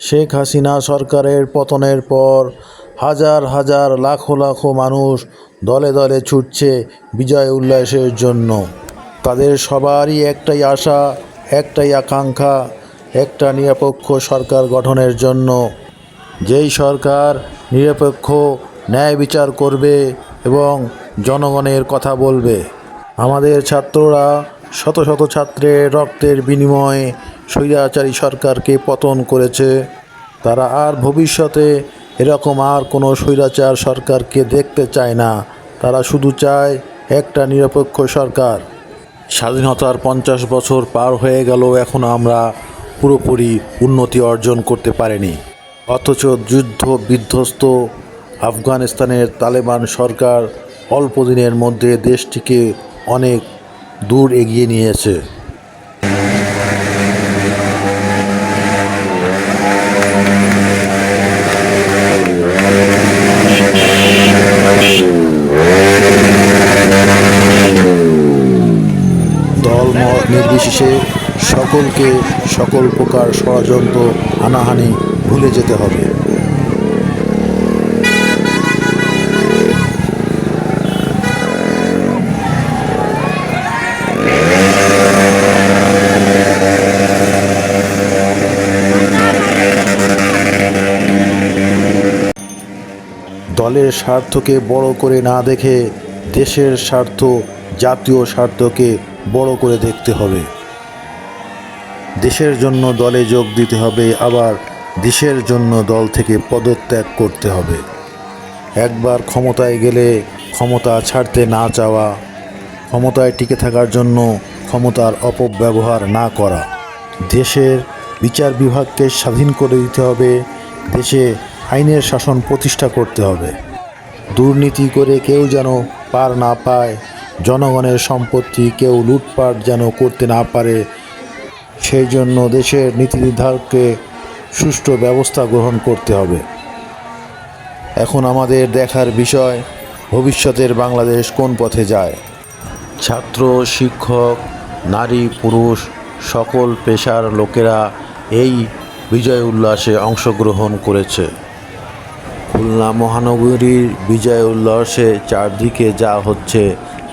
শেখ হাসিনা সরকারের পতনের পর হাজার হাজার লাখো লাখো মানুষ দলে দলে ছুটছে বিজয় উল্লাসের জন্য। তাদের সবারই একটাই আশা, একটাই আকাঙ্ক্ষা, একটা নিরপেক্ষ সরকার গঠনের জন্য। যেই সরকার নিরপেক্ষ ন্যায় বিচার করবে এবং জনগণের কথা বলবে। আমাদের ছাত্ররা শত শত ছাত্রের রক্তের বিনিময়ে স্বৈরাচারী সরকারকে পতন করেছে। তারা আর ভবিষ্যতে এরকম আর কোনো স্বৈরাচার সরকারকে দেখতে চায় না। তারা শুধু চায় একটা নিরপেক্ষ সরকার। স্বাধীনতার 50 বছর পার হয়ে গেল, এখনও আমরা পুরোপুরি উন্নতি অর্জন করতে পারিনি। অথচ যুদ্ধ বিধ্বস্ত আফগানিস্তানের তালেবান সরকার অল্প দিনের মধ্যে দেশটিকে অনেক দূর এগিয়ে নিয়েছে। দলমত নির্বিশেষে সকলকে সকল প্রকার ষড়যন্ত্র হানাহানি ভুলে যেতে হবে। দলের স্বার্থকে বড় করে না দেখে দেশের স্বার্থ, জাতীয় স্বার্থকে বড় করে দেখতে হবে। দেশের জন্য দলে যোগ দিতে হবে, আবার দেশের জন্য দল থেকে পদত্যাগ করতে হবে। একবার ক্ষমতায় গেলে ক্ষমতা ছাড়তে না চাওয়া, ক্ষমতায় টিকে থাকার জন্য ক্ষমতার অপব্যবহার না করা। দেশের বিচার বিভাগকে স্বাধীন করে দিতে হবে। দেশে আইনের শাসন প্রতিষ্ঠা করতে হবে। দুর্নীতি করে কেউ যেন পার না পায়, জনগণের সম্পত্তি কেউ লুটপাট যেন করতে না পারে, সেই জন্য দেশের নীতি নির্ধারককে সুষ্ঠু ব্যবস্থা গ্রহণ করতে হবে। এখন আমাদের দেখার বিষয় ভবিষ্যতের বাংলাদেশ কোন পথে যায়। ছাত্র, শিক্ষক, নারী, পুরুষ সকল পেশার লোকেরা এই বিজয় উল্লাসে অংশগ্রহণ করেছে। খুলনা মহানগরীর বিজয় উল্লাসে চারদিকে যা হচ্ছে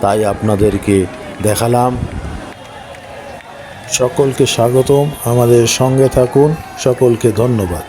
তাই আপনাদেরকে দেখালাম। সকলকে স্বাগতম, আমাদের সঙ্গে থাকুন। সকলকে ধন্যবাদ।